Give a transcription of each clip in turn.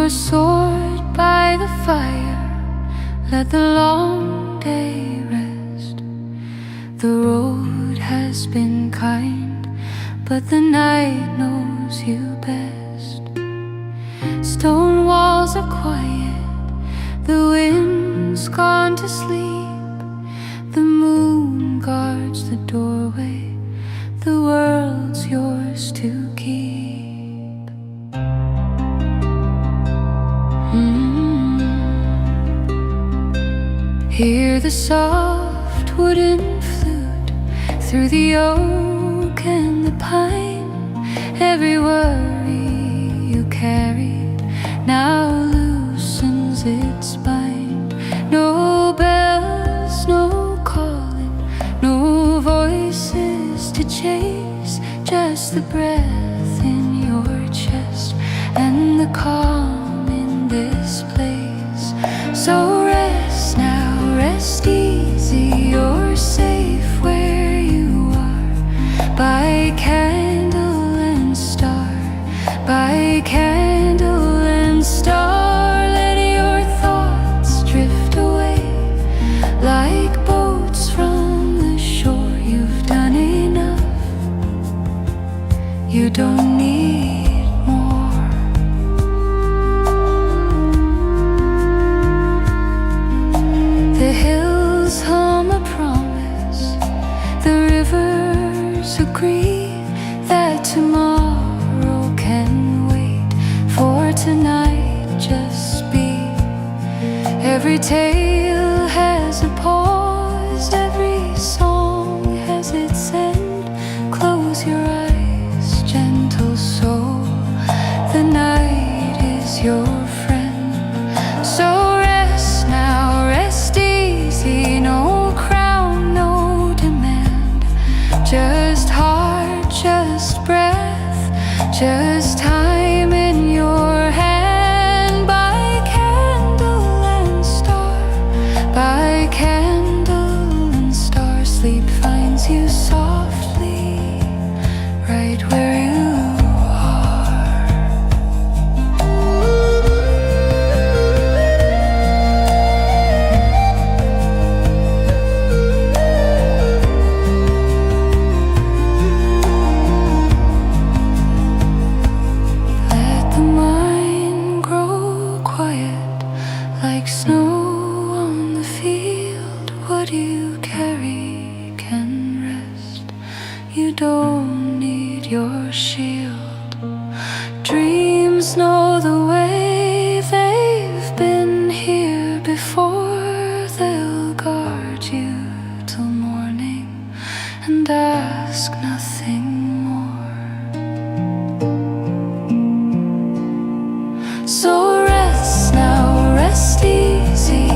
your sword by the fire, let the long day rest. The road has been kind, but the night knows you best. Stone walls are quiet, the wind's gone to sleep. The moon guards the doorway, the world's yours to keep. Hear the soft wooden flute through the oak and the pine. Every worry you carried now loosens its bind. No bells, no calling, no voices to chase, just the breath in your chest and the calm in this place. So rest now, rest easy, you're safe where you are. By candle and star, by candle and star, let your thoughts drift away like boats from the shore. You've done enough, you don't need more. The hills hum a promise, the rivers agree that tomorrow can wait, for tonight just be. Every tale has a pause, every song has its end. Close your eyes, gentle soul, the night is your friend. So rest now, rest easy, no crown, no demand, just heart, just breath, just time in your hand. By candle and star, by candle and star, sleep finds you softly right where you like snow on the field. What you carry can rest, you don't need your shield. Dreams know the way, they've been here before. They'll guard you till morning and ask nothing more. So rest now, rest easy,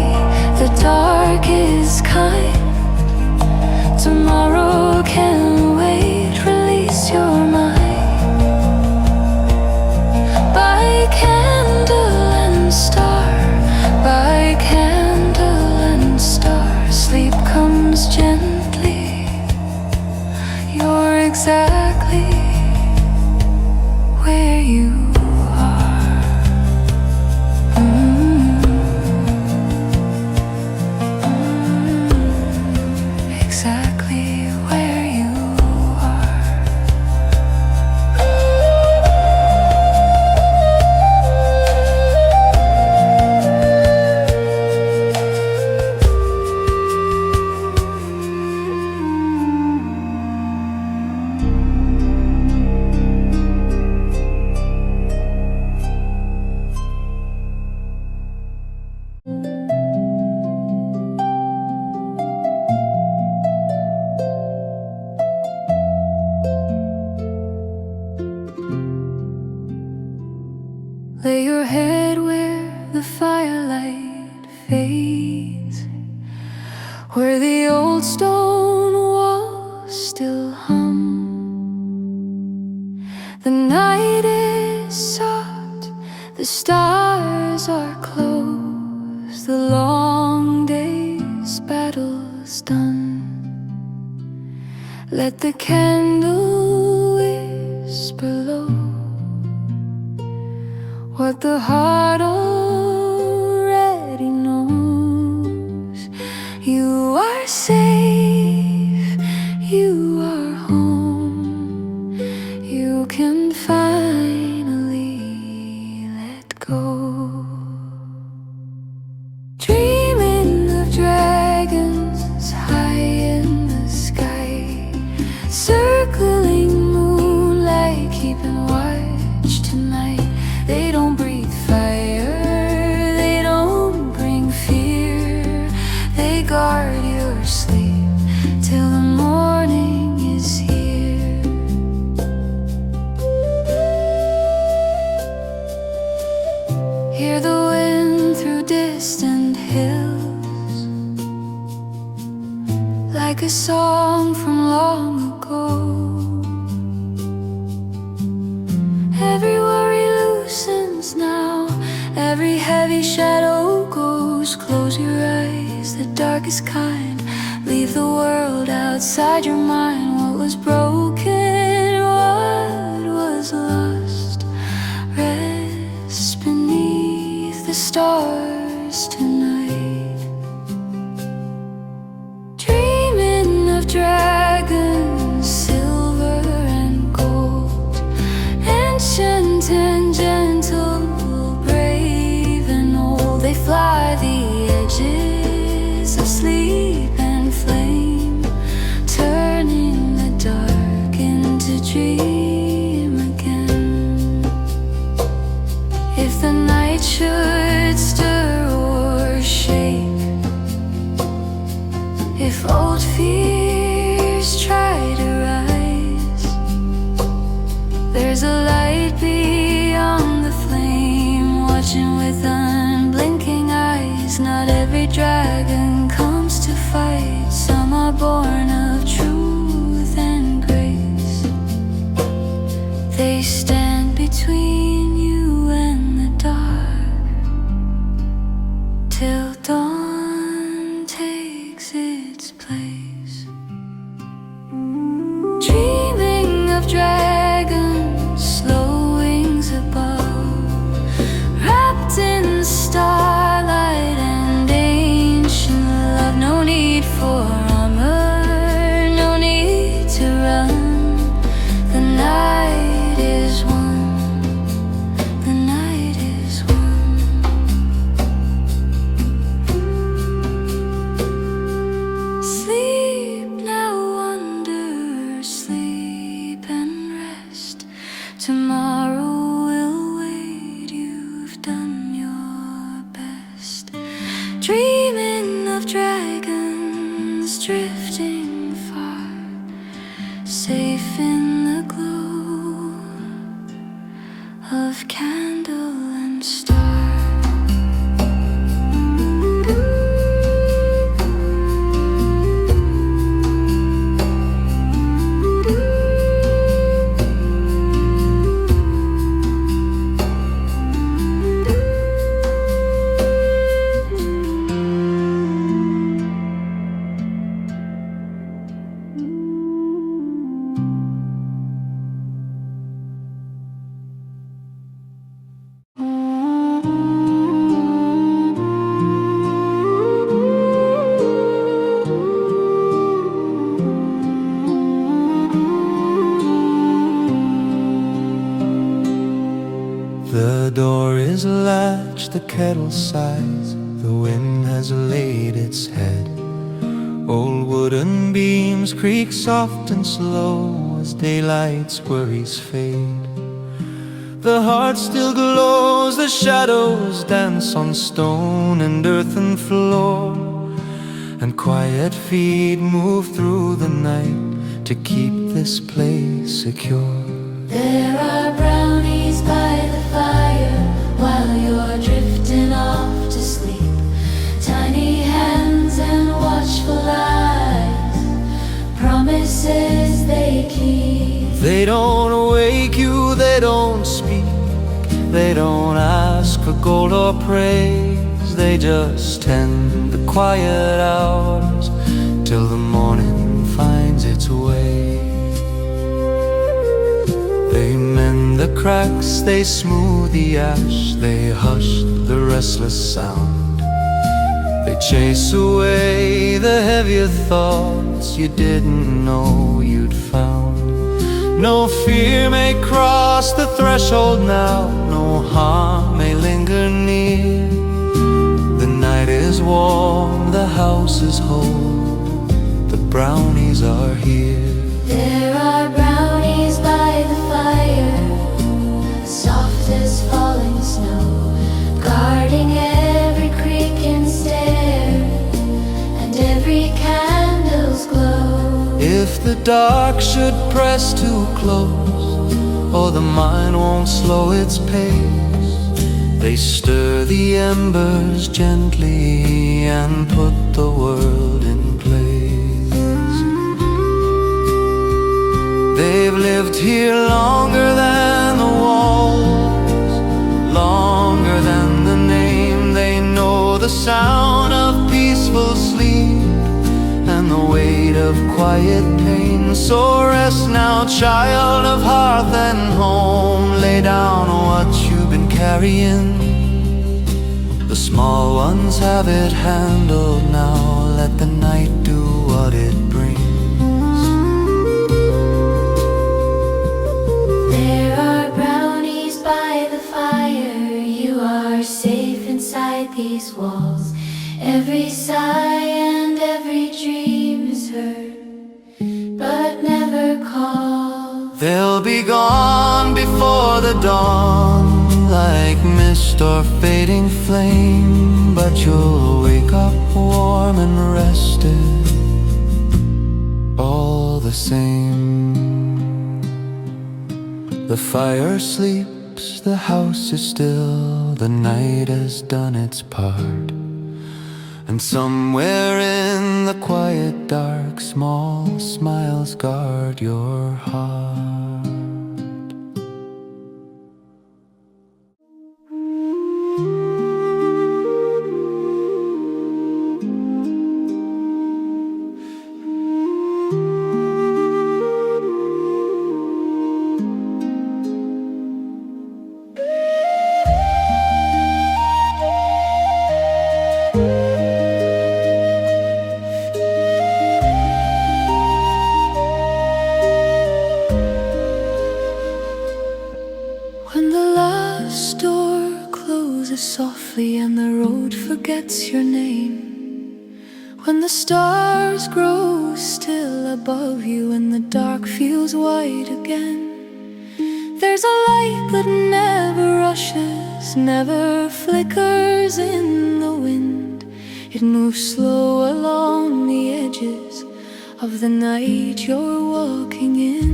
the dark is kind. Tomorrow can wait, release your mind. By candle and star, by candle and star, sleep comes gently. You're exactly where you lay your head where the firelight fades, where the old stone walls still hum. The night is soft, the stars are close, the long day's battle's done. Let the candle whisper low what the heart already knows. You are safe, you are home. You can finally let go. Dreaming of dragons high in the sky, circling moonlight, keeping watch tonight. They don't breathe fire, they don't bring fear. They guard your sleep till the morning is here. Hear the wind through distant hills, like a song from long ago. Every worry loosens now, every heavy shadow goes. Close your eyes, the darkest kind. Leave the world outside your mind. What was broken, what was lost, rest beneath the stars tonight. Dreaming of dragons, silver and gold, ancient and gentle, brave and old. They fly the edges of sleep and flame, turning the dark into dream again. If the night should stir or shake, if old fears try to rise, there's a light beyond the flame, watching with unblinking eyes. Not every dragon comes to fight. Some are born of truth and grace. They stand between you and the dark, till dawn takes its place. Dreaming of dragons, slow wings above, wrapped in starlight and ancient love. No need for armor, no need to run. The night is one, the night is one. Sleep now, wonder, sleep and rest. Tomorrow will wait, you've done your best. Dreaming of dragons drifting far, safe in the glow of candle and star. The door is latched, the kettle sighs, the wind has laid its head. Old wooden beams creak soft and slow as daylight's worries fade. The heart still glows, the shadows dance on stone and earthen floor, and quiet feet move through the night to keep this place secure. There are brownies by the fire while you're drifting off to sleep. Tiny hands and watchful eyes, promises they keep. They don't wake you, they don't speak, they don't ask for gold or praise. They just tend the quiet hours till the morning finds its way. They mend the cracks they smooth the ash, they hush the restless sound. They chase away the heavier thoughts you didn't know you'd found. No fear may cross the threshold now, no harm may linger near. The night is warm, the house is whole, the brownies are here. There are brownies by the fire, soft as falling snow, guarding every creak and stair, and every candle's glow. If the dark should press too close, or the mind won't slow its pace, they stir the embers gently and put the world in place. They've lived here longer than the walls, longer than the name. They know the sound of peaceful sleep and the weight of quiet pain. So rest now, child of hearth and home. Lay down what you've been carrying. The small ones have it handled now. Let the night do what it brings. There are brownies by the fire, you are safe inside these walls. Every sigh and every dream is heard, but never called. They'll be gone before the dawn, like mist or fading flame, but you'll wake up warm and rested, all the same. The fire sleeps, the house is still, the night has done its part. And somewhere in the quiet dark, small smiles guard your heart. Softly and the road forgets your name, when the stars grow still above you and the dark feels white again, there's a light that never rushes, never flickers in the wind. It moves slow along the edges of the night you're walking in.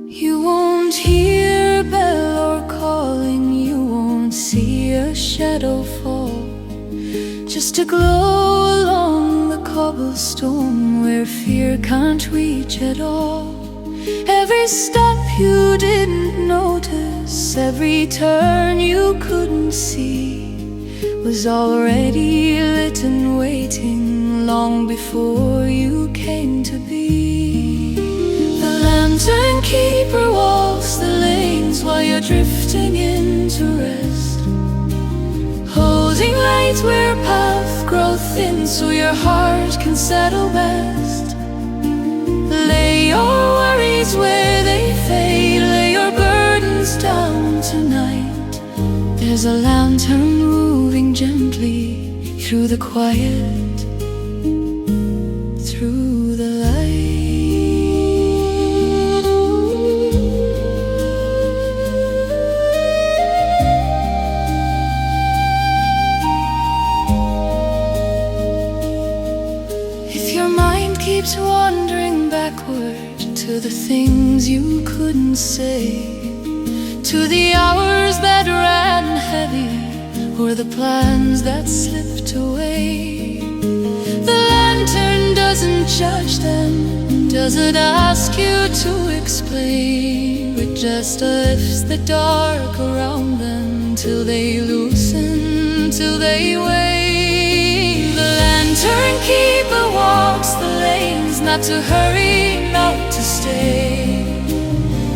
You won't hear a bell or calling, you won't see a shadow fall, just a glow along the cobblestone where fear can't reach at all. Every step you didn't notice, every turn you couldn't see, was already lit and waiting long before you came to be. The lantern keeper walks the lanes while you're drifting into rest, holding light where path grow thin so your heart can settle best. Lay your worries where they fade, lay your burdens down tonight. There's a lantern moving gently through the quiet, through the light. If your mind keeps wandering backward to the things you couldn't say, to the hours that ran heavy, or the plans that slipped away, the lantern doesn't judge them, doesn't ask you to explain. It just lifts the dark around them till they loosen, till they wane. The lantern keeper walks the lanes, not to hurry, not to stay,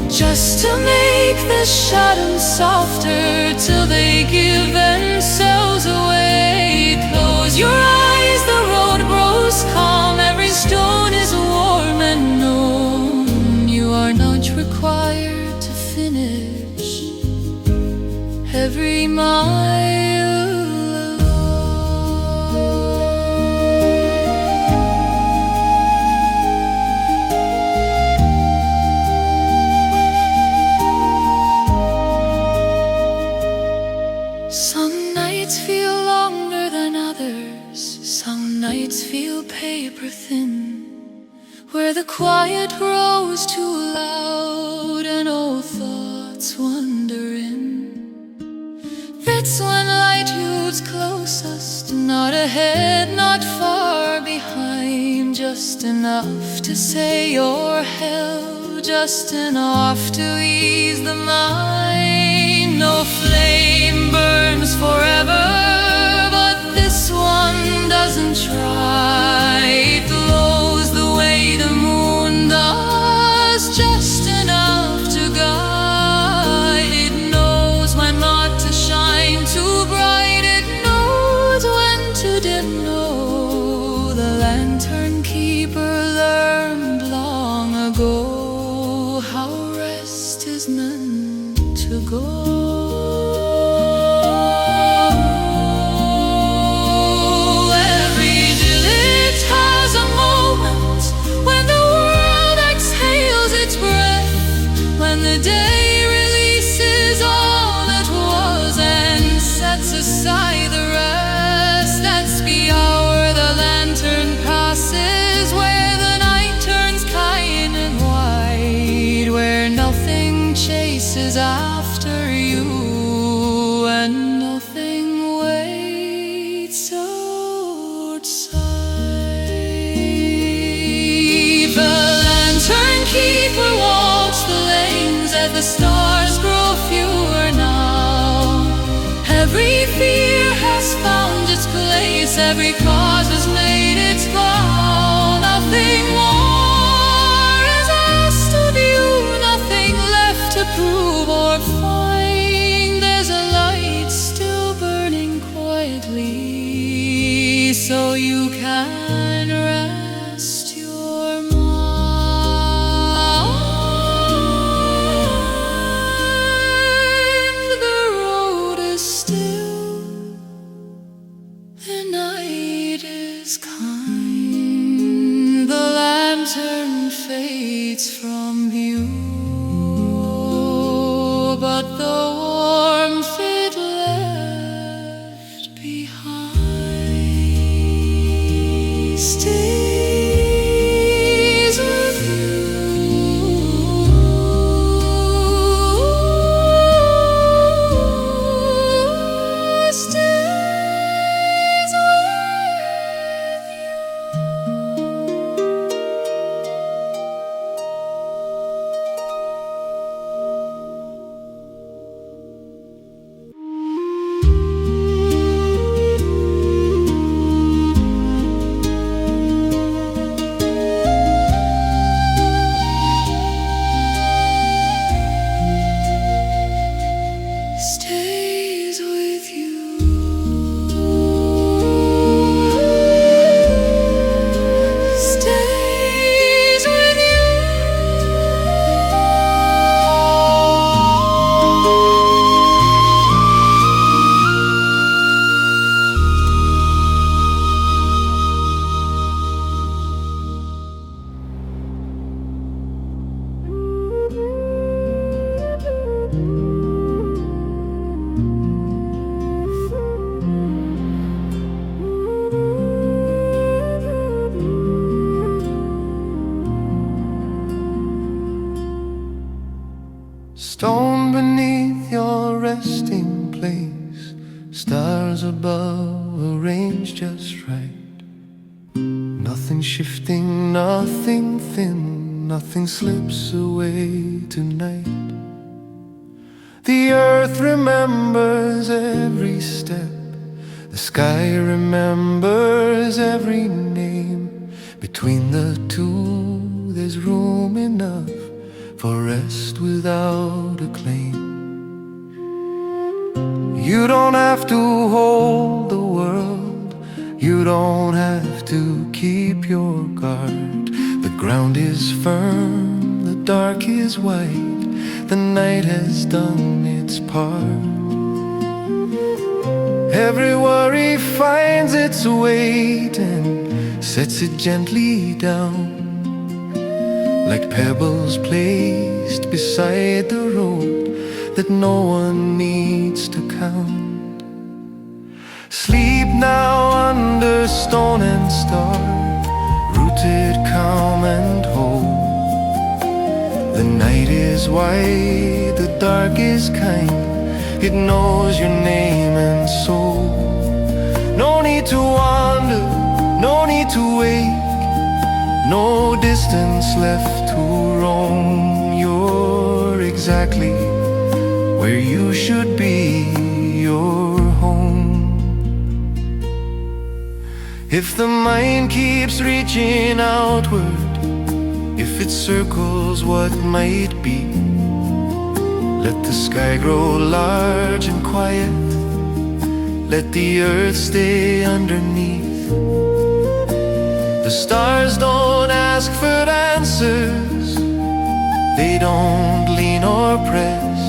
just just to make the shadows softer till they give themselves away. Close your eyes, the road grows calm, every stone is warm and known. You are not required to finish every mile. Some nights feel longer than others, some nights feel paper thin, where the quiet grows too loud and old thoughts wander in. That's when light moves closest, not ahead, not far behind, just enough to say you're held, just enough to ease the mind. No flame burns forever, but this one doesn't try. It glows the way the moon does, just enough to guide. It knows when not to shine too bright, it knows when to dim low. The lantern keeper learned long ago how rest is meant to go. The day releases all that was and sets aside the rest. That's the hour the lantern passes, where the night turns kind and wide, where nothing chases after you and nothing waits outside. The lantern keeper walks the lanes as the stars grow fewer now. Every fear has found its place, every cause has made its vow. Nothing more is asked of you, nothing left to prove or find. There's a light still burning quietly, so you can rest your mind. Kind. The lantern fades from view, but the warmth it left behind stays with you. Stone beneath your resting place, stars above arranged just right. Nothing shifting, nothing thin, nothing slips away tonight. The earth remembers every step, the sky remembers every name. Between the two there's room enough for rest without a claim. You don't have to hold the world, you don't have to keep your guard. The ground is firm, the dark is white, the night has done its part. Every worry finds its weight and sets it gently down, like pebbles placed beside the road that no one needs to count. Sleep now under stone and star, rooted, calm and whole. The night is wide, the dark is kind, it knows your name and soul. No need to wander, no need to wake, no distance left to roam. You're exactly where you should be, your home. If the mind keeps reaching outward, if it circles what might be, let the sky grow large and quiet, let the earth stay underneath. The stars don't ask for answers, they don't lean or press,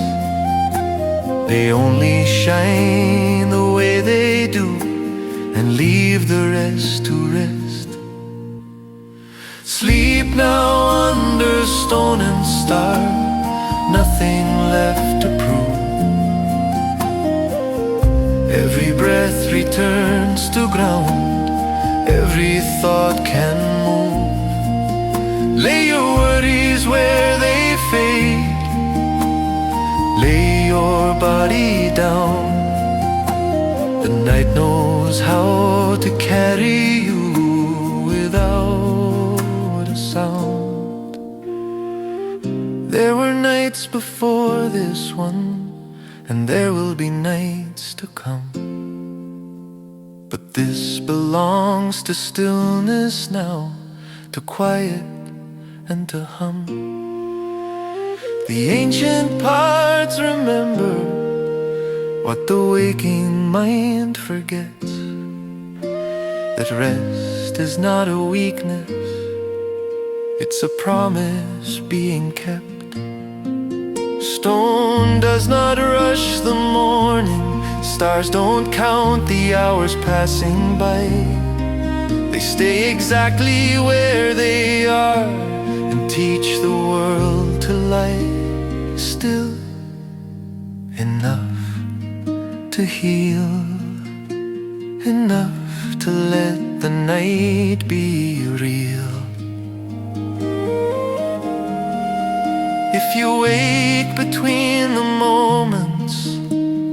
they only shine the way they do and leave the rest to rest. Sleep now under stone and star, nothing left to prove. Every breath returns to ground, every thought can move. Lay your worries where they fade, lay your body down. The night knows how to carry you without a sound. There were nights before this one, and there will be nights to come, but this belongs to stillness now, to quiet and to hum. The ancient parts remember what the waking mind forgets, that rest is not a weakness, it's a promise being kept. Stone does not rush the morning, stars don't count the hours passing by. They stay exactly where they are and teach the world to lie still, enough to heal, enough to let the night be real. If you wake between the moments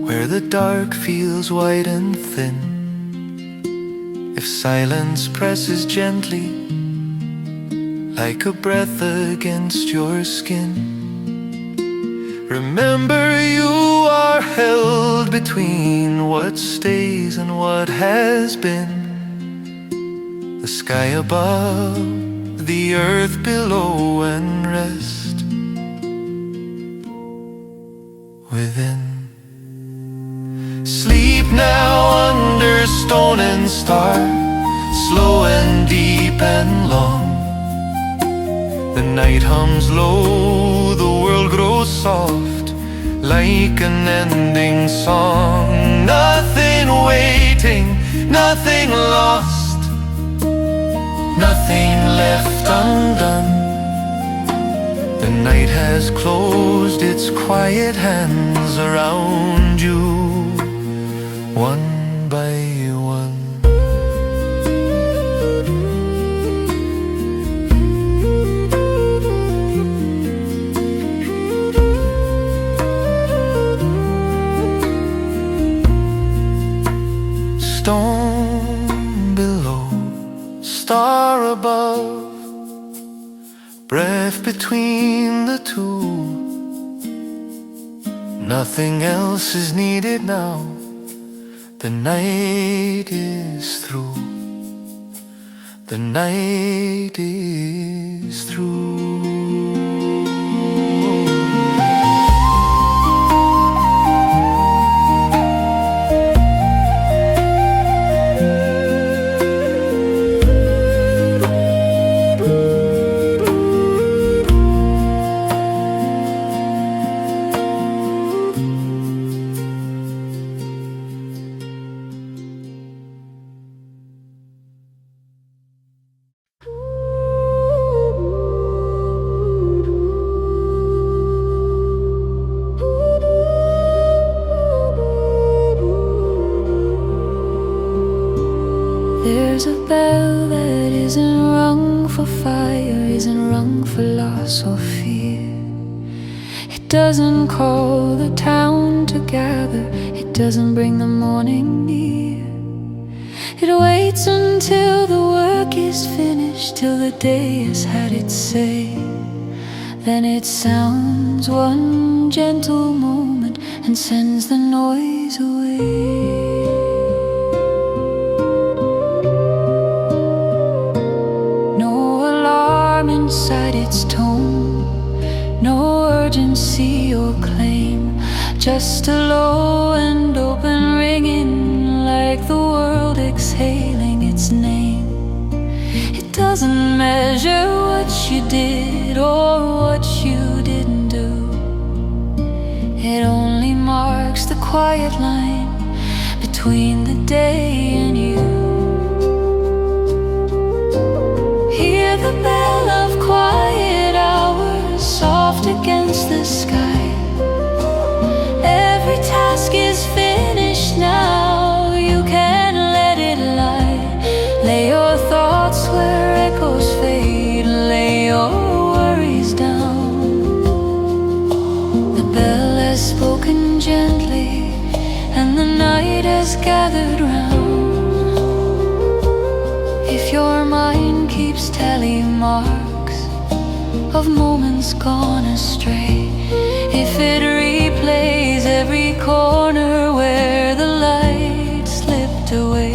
where the dark feels wide and thin, if silence presses gently like a breath against your skin, remember you are held between what stays and what has been. The sky above, the earth below, and rest within. Sleep now under stone and star, slow and deep and long. The night hums low, the world grows soft, like an ending song. Nothing waiting, nothing lost, nothing left undone. The night has closed its quiet hands around you, one by one. Stone below, star above, breath between the two. Nothing else is needed now, the night is through. The night is through. Here's a bell that isn't rung for fire, isn't rung for loss or fear. It doesn't call the town to gather, it doesn't bring the morning near. It waits until the work is finished, till the day has had its say. Then it sounds one gentle moment and sends the noise away. Inside its tone, no urgency or claim, just a low and open ringing, like the world exhaling its name. It doesn't measure what you did or what you didn't do. It only marks the quiet line between the day and you. Hear the bell of quiet hours soft against the sky. Every task is finished now, you can let it lie. Lay your thoughts where echoes fade, lay your worries down. The bell has spoken gently and the night has gathered round. If your mind keeps tally marks of moments gone astray, if it replays every corner where the light slipped away,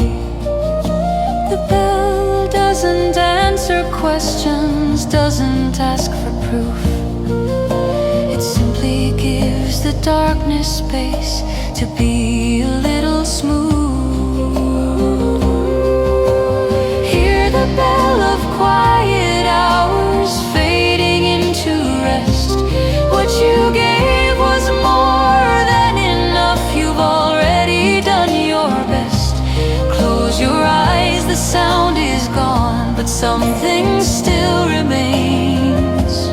the bell doesn't answer questions, doesn't ask for proof. It simply gives the darkness space to be a little smooth. The bell of quiet hours fading into rest. What you gave was more than enough, you've already done your best. Close your eyes, the sound is gone, but something still remains.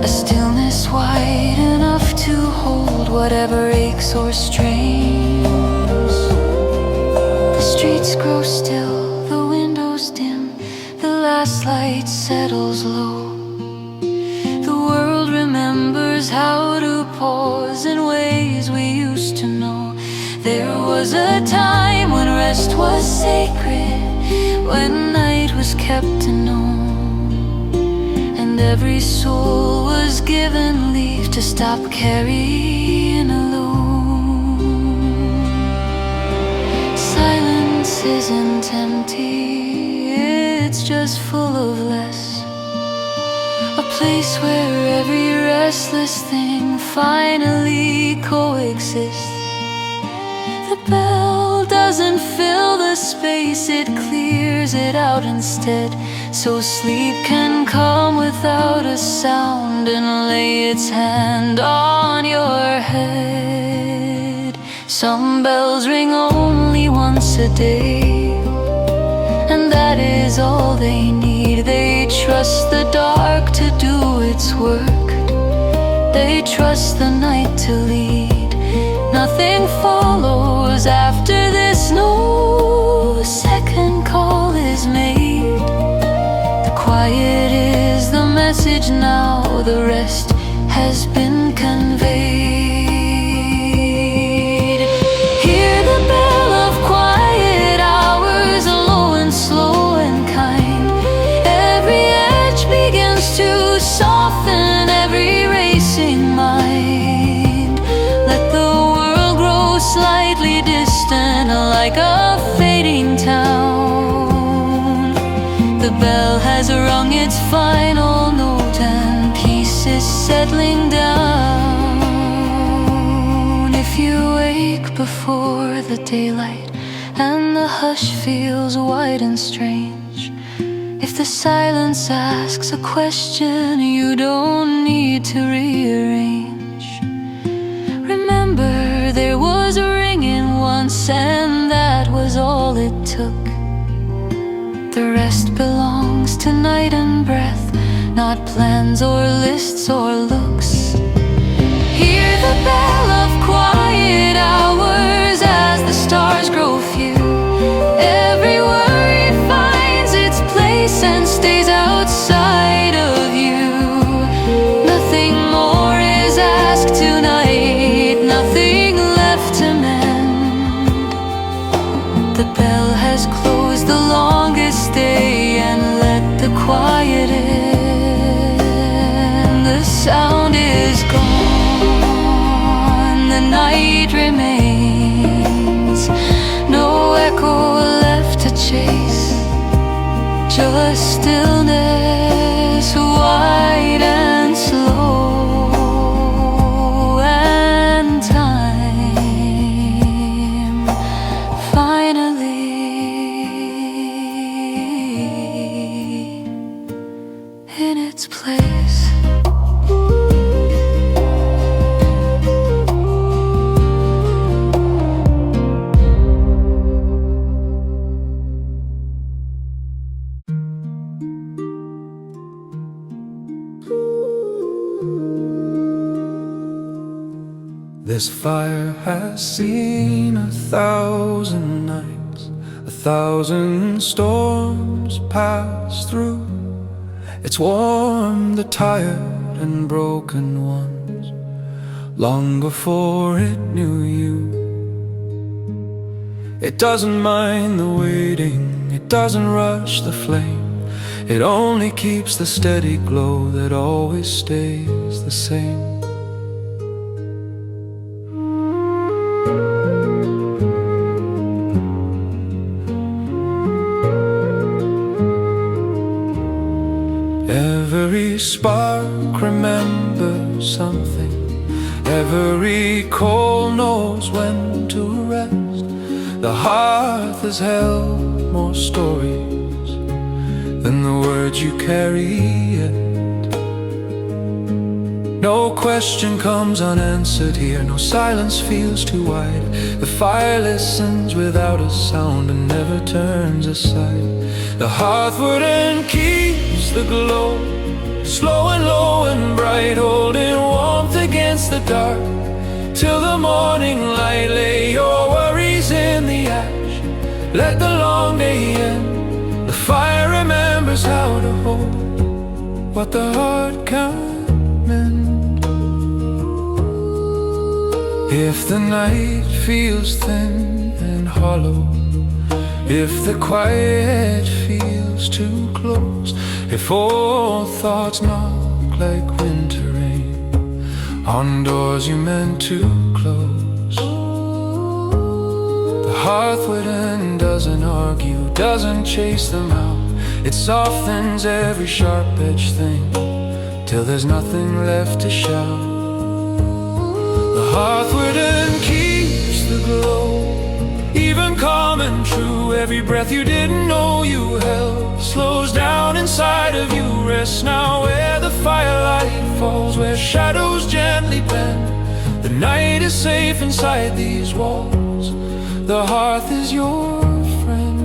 A stillness wide enough to hold whatever aches or strains. The streets grow still, dim, the last light settles low. The world remembers how to pause in ways we used to know. There was a time when rest was sacred, when night was kept unknown, and every soul was given leave to stop carrying alone. Silence isn't empty, it's just full of less. A place where every restless thing finally coexists. The bell doesn't fill the space, it clears it out instead, so sleep can come without a sound and lay its hand on your head. Some bells ring only once a day, and that is all they need. They trust the dark to do its work, they trust the night to lead. Nothing follows after this, no second call is made. The quiet is the message now, the rest has been conveyed. Hear the bell of quiet hours, low and slow and kind. Every edge begins to soften every racing mind. Let the world grow slightly distant, like a fading town. The bell has rung its final note and peace is settling down. If you wake before the daylight and the hush feels wide and strange, if the silence asks a question you don't need to rearrange, remember there was a ringing once and that was all it took. The rest belongs to night and breath, not plans or lists or looks. Hear the bell of quiet hours as the stars grow few. Every worry remains, no echo left to chase, just stillness, wide and slow, and time finally in its place. This fire has seen 1,000 nights, 1,000 storms pass through. It's warmed the tired and broken ones long before it knew you. It doesn't mind the waiting, it doesn't rush the flame. It only keeps the steady glow that always stays the same. Every spark remembers something. Every coal knows when to rest. The hearth has held more stories than the words you carry yet. No question comes unanswered here, no silence feels too wide. The fire listens without a sound and never turns aside. The hearthwood keeps the glow, slow and low and bright, holding warmth against the dark till the morning light. Lay your worries in the ash, let the long day end. The fire remembers how to hold what the heart can't mend. If the night feels thin and hollow, if the quiet feels too close, if old thoughts knock like winter rain on doors you meant to close, the hearthwood doesn't argue, doesn't chase them out. It softens every sharp-edged thing till there's nothing left to shout. The hearthwood keeps the glow, even calm and true. Every breath you didn't know you held slows down inside of you. Rest now where the firelight falls, where shadows gently bend. The night is safe inside these walls, the hearth is your friend.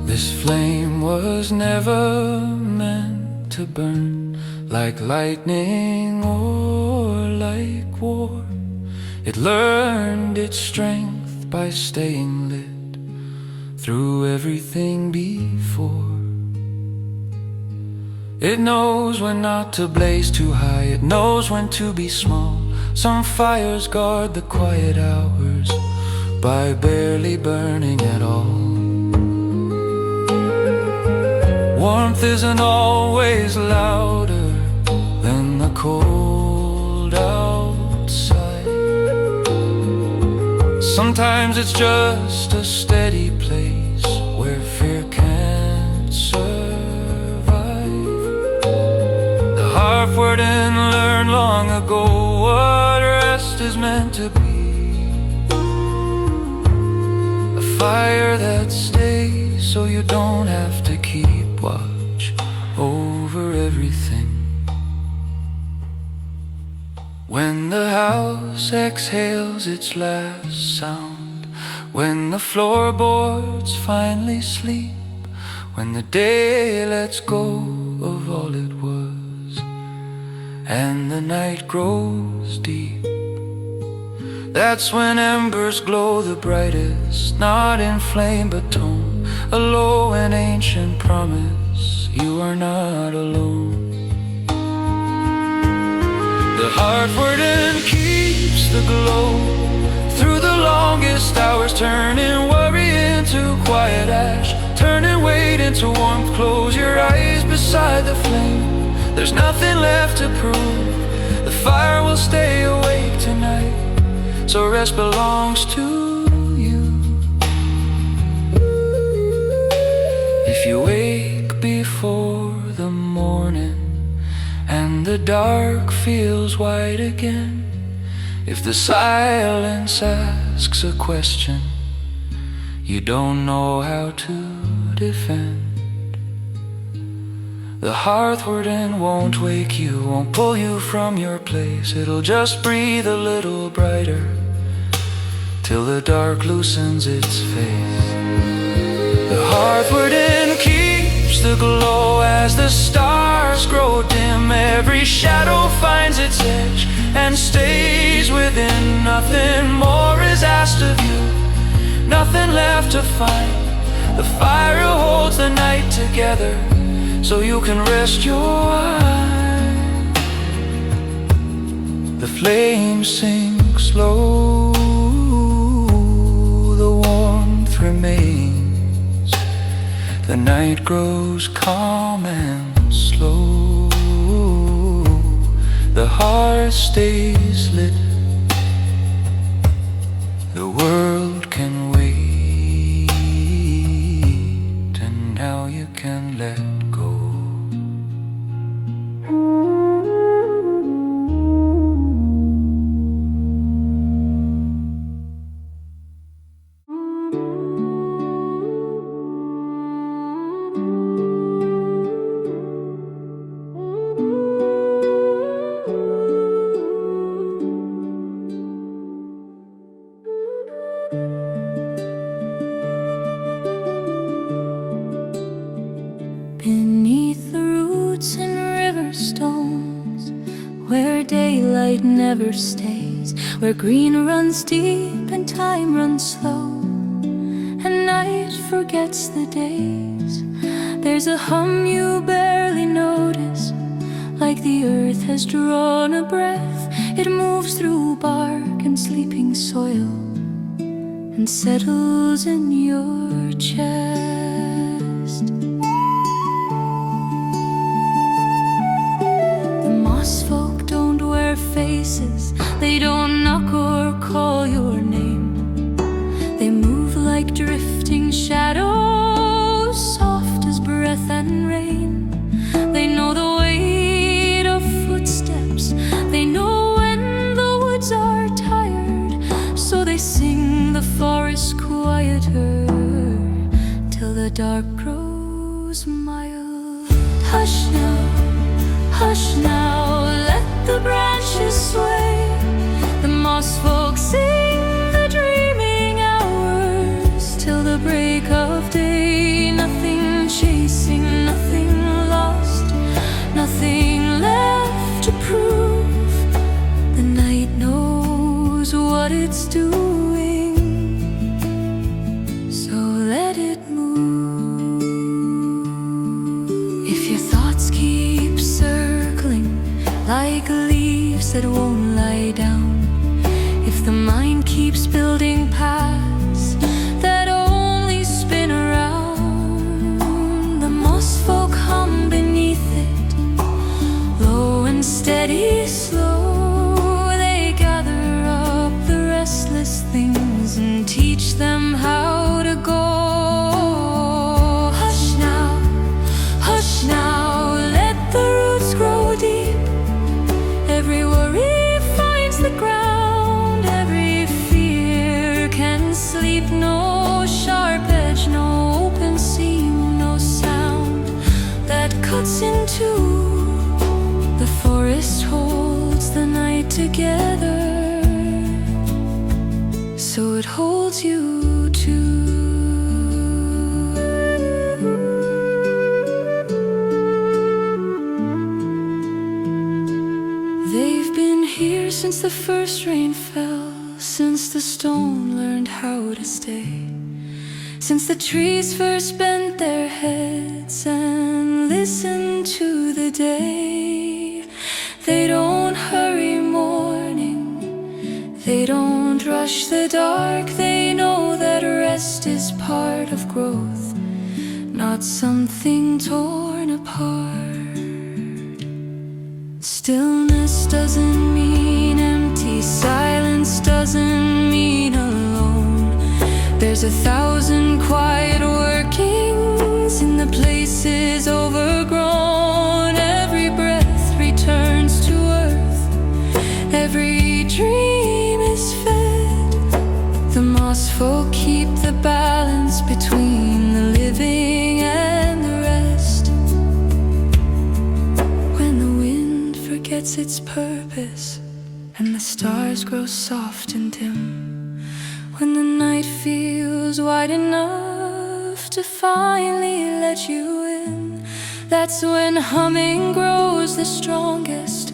This flame was never meant to burn like lightning or like war. It learned its strength by staying lit through everything before. It knows when not to blaze too high, it knows when to be small. Some fires guard the quiet hours by barely burning at all. Warmth isn't always louder than the cold outside. Sometimes it's just a steady place where fear can't survive. The hearthwood learned long ago what rest is meant to be. A fire that stays so you don't have to keep watch over everything. When the house exhales its last sound, when the floorboards finally sleep, when the day lets go of all it was and the night grows deep, that's when embers glow the brightest, not in flame but tone, a low and ancient promise you are not alone. The hearthwood keeps the glow through the longest hours, turning worry into quiet ash, into warmth. Close your eyes beside the flame. There's nothing left to prove. The fire will stay awake tonight, so rest belongs to you. If you wake before the morning and the dark feels white again, if the silence asks a question you don't know how to defend, the hearth warden won't wake you, won't pull you from your place. It'll just breathe a little brighter till the dark loosens its face. The hearth warden keeps the glow as the stars grow dim. Every shadow finds its edge and stays within. Nothing more is asked of you, nothing left to find. The fire holds the night together, so you can rest your eyes. The flames sink slow, the warmth remains. The night grows calm and slow. The heart stays lit. The world can wait, and now you can let go. Beneath the roots and river stones, where daylight never stays, where green runs deep and time runs slow, and night forgets the days, there's a hum you barely notice, like the earth has drawn a breath. It moves through bark and sleeping soil and settles in your chest. Folk don't wear faces, they don't knock or call your name. They move like drifting shadows, soft as breath and rain. They know the weight of footsteps, they know when the woods are tired, so they sing the forest quieter till the dark grows mild. Hush now, let the branches sway. The moss folk sing the dreaming hours till the break of day. Nothing chasing, nothing lost, nothing left to prove. The night knows what it's doing, so let it move. If your thoughts keep circling like leaves that won't lie down, if the mind keeps building paths that only spin around, the moss folk hum beneath it, low and steady, slow. They gather up the restless things and teach them how to go. Hush now, let the roots grow deep. Every worry finds the ground, every fear can sleep. No sharp edge, no open seam, no sound that cuts into. The forest holds the night together, so it holds you too. They've been here since the first rain fell, since the stone learned how to stay, since the trees first bent their heads and listened to the day. They don't hurry morning, they don't rush the dark. They know that rest is part of growth. not something torn apart. Stillness doesn't mean empty, silence doesn't mean alone. There's 1,000 quiet workings in the places overgrown. Every breath returns to earth, every dream is fed. The moss folk keep the balance between the living and the rest. When the wind forgets its purpose and the stars grow soft and dim, when the night feels wide enough to finally let you in, that's when humming grows the strongest.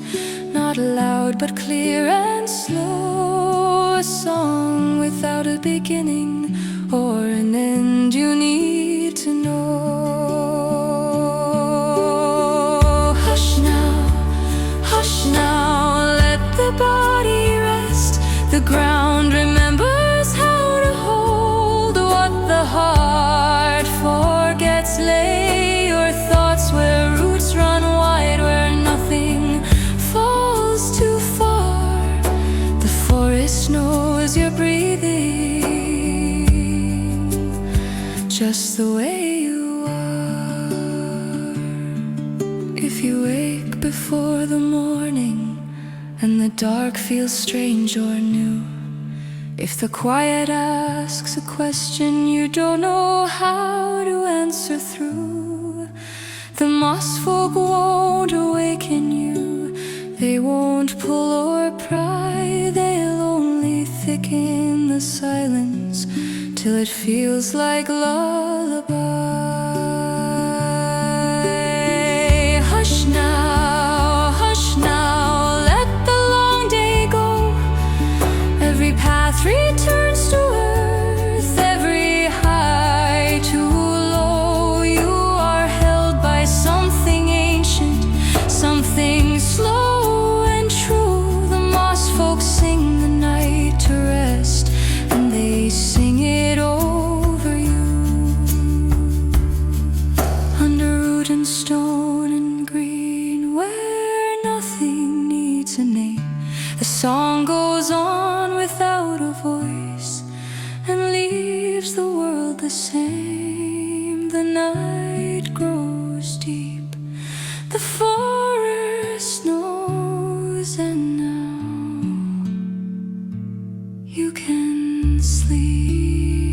Not loud but clear and slow, a song without a beginning or an end you need to know. Hush now, let the body rest. The ground remembers how to hold what the heart forgets. Lay your thoughts where roots run wide, where nothing falls too far. The forest knows you're breathing just the way you are. If you wake before the morning and the dark feels strange or new, if the quiet asks a question you don't know how to answer through, the moss folk won't awaken you. They won't pull or pry, they'll only thicken the silence till it feels like lullaby. Hush now, let the long day go. Every path returns to earth, every high too low. You are held by something ancient, something slow and true. The moss folks sing the night to rest, and they sing it over you. Under root and stone and green, where nothing needs a name, the song goes on without a voice and leaves the world the same. The night grows deep, the forest knows, and now you can sleep.